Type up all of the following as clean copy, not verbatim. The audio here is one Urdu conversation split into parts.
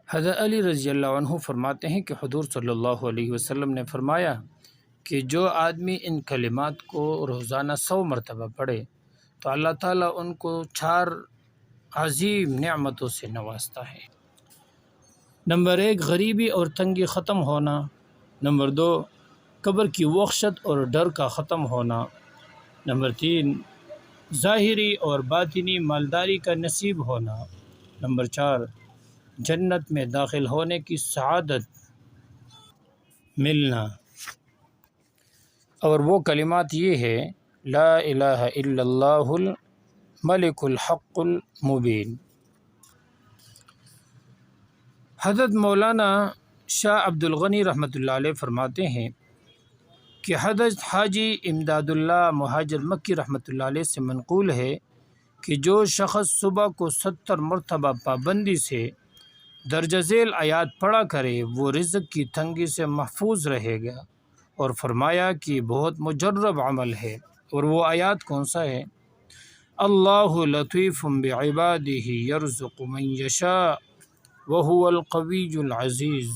حضرت علی رضی اللہ عنہ فرماتے ہیں کہ حضور صلی اللہ علیہ وسلم نے فرمایا کہ جو آدمی ان کلمات کو روزانہ 100 مرتبہ پڑھے تو اللہ تعالیٰ ان کو 4 عظیم نعمتوں سے نوازتا ہے۔ نمبر 1 غریبی اور تنگی ختم ہونا، نمبر 2 قبر کی وحشت اور ڈر کا ختم ہونا، نمبر 3 ظاہری اور باطنی مالداری کا نصیب ہونا، نمبر 4 جنت میں داخل ہونے کی سعادت ملنا۔ اور وہ کلمات یہ ہے: لا الہ الا اللہ الملک الحق المبین۔ حضرت مولانا شاہ عبد الغنی رحمۃ اللہ علیہ فرماتے ہیں کہ حضرت حاجی امداد اللہ مہاجر مکی رحمۃ اللہ علیہ سے منقول ہے کہ جو شخص صبح کو 70 مرتبہ پابندی سے درجہ ذیل آیات پڑھا کرے وہ رزق کی تنگی سے محفوظ رہے گا، اور فرمایا کہ بہت مجرب عمل ہے۔ اور وہ آیات کون سا ہے؟ اللہ لطیف بعبادہ یرزق من یشاء وہو القوی العزیز۔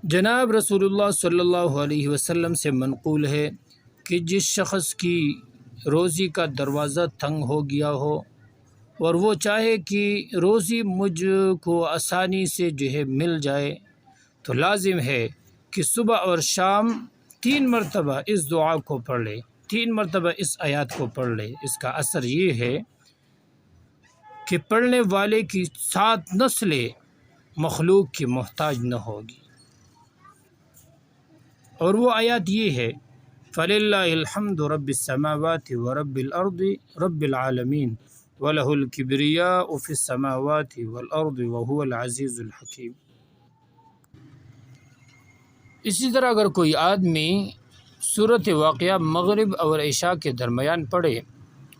جناب رسول اللہ صلی اللہ علیہ وسلم سے منقول ہے کہ جس شخص کی روزی کا دروازہ تنگ ہو گیا ہو اور وہ چاہے کہ روزی مجھ کو آسانی سے مل جائے تو لازم ہے کہ صبح اور شام 3 مرتبہ اس دعا کو پڑھ لے، 3 مرتبہ اس آیات کو پڑھ لے۔ اس کا اثر یہ ہے کہ پڑھنے والے کی 7 نسلیں مخلوق کی محتاج نہ ہوگی۔ اور وہ آیات یہ ہے: فَلِلَّهِ الْحَمْدُ رَبِّ السَّمَاوَاتِ وَرَبِّ الْأَرْضِ رَبِّ الْعَالَمِينَ وَلَهُ الْكِبْرِيَاءُ فِي السَّمَاوَاتِ وَالْأَرْضِ وَهُوَ الْعَزِيزُ الْحَكِيمُ۔ اسی طرح اگر کوئی آدمی صورت واقعہ مغرب اور عشاء کے درمیان پڑھے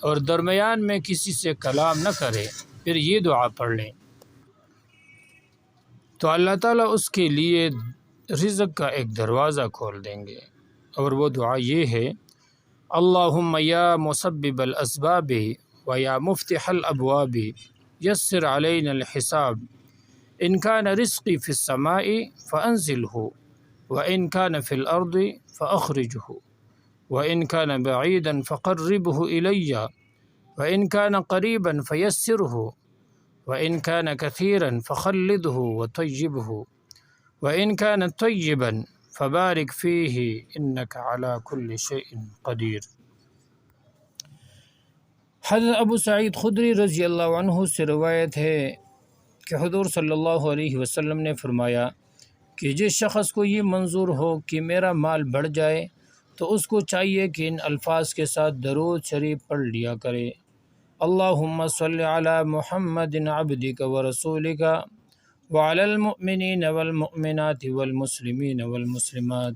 اور درمیان میں کسی سے کلام نہ کرے، پھر یہ دعا پڑھ لیں تو اللہ تعالیٰ اس کے لیے رزق کا ایک دروازہ کھول دیں گے۔ اور وہ دعا یہ ہے: اللہم یا مسبب الاسباب و یا مفتح الابواب یسر علینا الحساب، ان کان رزقی فی السماء فانزلہ وان کان فی الارض فاخرجہ وان کان بعیدا فقربہ الی وان کان قریبا فیسرہ وان کان کثیرا فخلدہ وطیبہ وان کان طیبا فبارک فیہ انک علی کل شیء قدیر۔ حضرت ابو سعید خدری رضی اللہ عنہ سے روایت ہے کہ حضور صلی اللہ علیہ وسلم نے فرمایا کہ جس شخص کو یہ منظور ہو کہ میرا مال بڑھ جائے تو اس کو چاہیے کہ ان الفاظ کے ساتھ درود شریف پڑھ لیا کرے: اللہم صل علی محمد عبدک ورسولک وعلی المؤمنین والمؤمنات والمسلمین والمسلمات